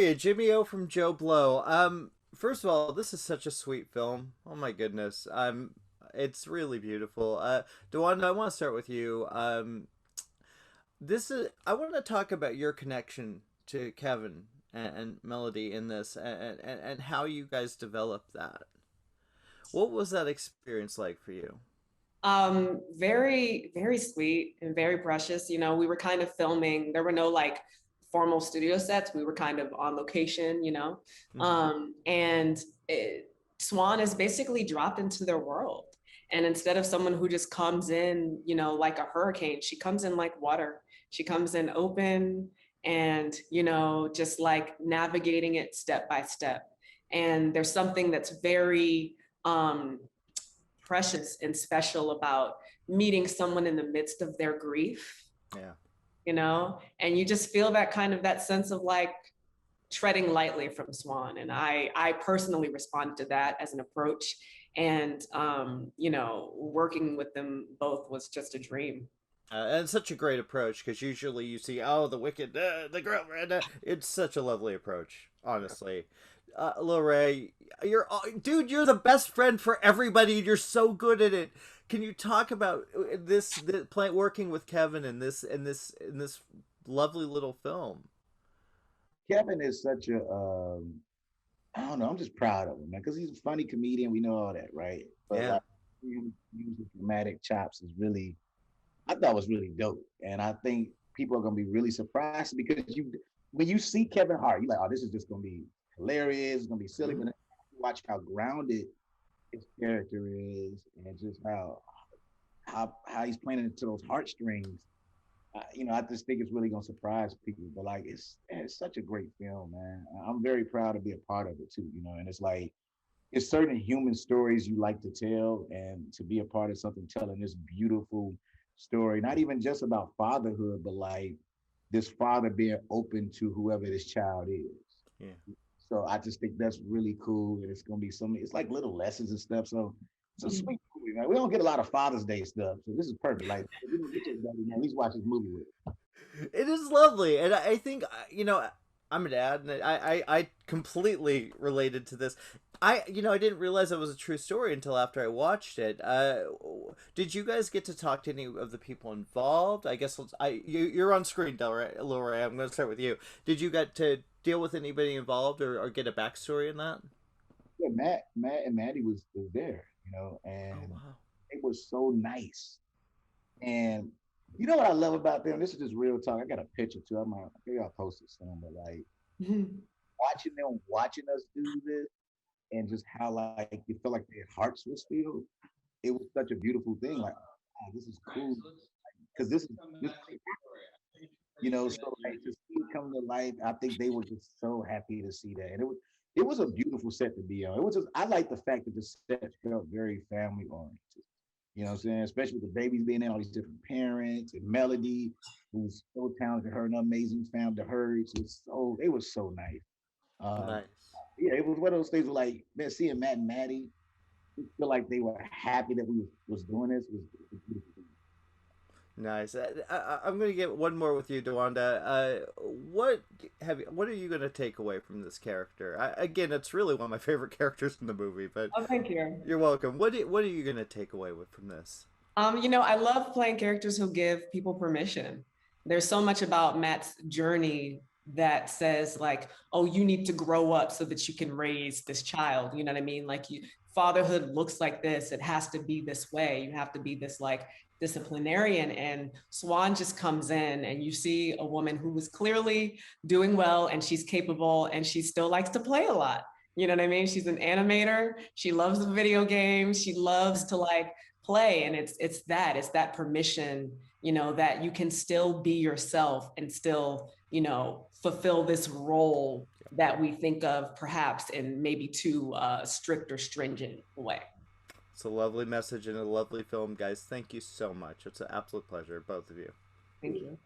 you? Jimmy O from JoBlo. First of all, this is such a sweet film. Oh my goodness. It's really beautiful. DeWanda, I want to start with you. I want to talk about your connection to Kevin and Melody in this, and how you guys developed that. What was that experience like for you? Very, very sweet and very precious. You know, we were kind of filming, there were no like formal studio sets. We were kind of on location, you know. Hmm. And Swan is basically dropped into their world. And instead of someone who just comes in, you know, like a hurricane, she comes in like water. She comes in open and, you know, just like navigating it step by step. And there's something that's very precious and special about meeting someone in the midst of their grief, Yeah. you know, and you just feel that kind of that sense of like treading lightly from Swan. And I personally responded to that as an approach. And, you know, working with them both was just a dream. And it's such a great approach because usually you see, the wicked, the girlfriend. It's such a lovely approach, honestly. Lil Ray, dude. You're the best friend for everybody. You're so good at it. Can you talk about working with Kevin in this lovely little film? Kevin is such a, I don't know, I'm just proud of him, man, because he's a funny comedian. We know all that, right? But Yeah. like, him using dramatic chops is really, I thought was really dope. And I think people are gonna be really surprised because when you see Kevin Hart, you're like, oh, this is just gonna be hilarious, it's gonna be silly. But Mm-hmm. then you watch how grounded his character is and just how he's playing into those heartstrings. I just think it's really gonna surprise people. But like, it's such a great film, man. I'm very proud to be a part of it too. And it's like it's certain human stories you like to tell, and to be a part of something telling this beautiful story, not even just about fatherhood, but like this father being open to whoever this child is. Yeah. So I just think that's really cool, and it's gonna be something. It's like little lessons and stuff. So it's a sweet movie, man. We don't get a lot of Father's Day stuff, so this is perfect. Like, if you don't get your daddy, man, at least watch this movie with. It is lovely, and I think I'm a dad, and I completely related to this. I didn't realize it was a true story until after I watched it. Did you guys get to talk to any of the people involved? I guess you're on screen, Laura. I'm going to start with you. Did you get to deal with anybody involved, or get a backstory in that? Yeah, Matt and Maddie was there, Oh and wow. it was so nice. And you know what I love about them? This is just real talk. I got a picture too. Maybe I'll post it soon, but like watching us do this, and just how like you feel like their hearts was filled. It was such a beautiful thing. Like, oh, this is cool because this so like to see it come to life. I think they were just so happy to see that, and it was a beautiful set to be on. It was just I like the fact that the set felt very family oriented. You know what I'm saying? Especially with the babies being in, all these different parents, and Melody, who's so talented, her an amazing family, the Hurds. It was so nice. Um, Nice. yeah, it was one of those things where like, man, seeing Matt and Maddie, we feel like they were happy that we was doing this was a beautiful thing. Nice. I'm going to get one more with you, DeWanda. What are you going to take away from this character? Again, it's really one of my favorite characters in the movie, but Oh, thank you. you're welcome. What are you going to take away from this? You know, I love playing characters who give people permission. There's so much about Matt's journey that says like, oh, you need to grow up so that you can raise this child. You know what I mean? Like fatherhood looks like this. It has to be this way. You have to be this like disciplinarian. And Swan just comes in and you see a woman who is clearly doing well and she's capable and she still likes to play a lot. You know what I mean? She's an animator. She loves the video games. She loves to like play, and it's that permission, you know, that you can still be yourself and still, you know, fulfill this role that we think of perhaps in maybe too strict or stringent way. It's a lovely message and a lovely film, guys. Thank you so much. It's an absolute pleasure, both of you. Thank you.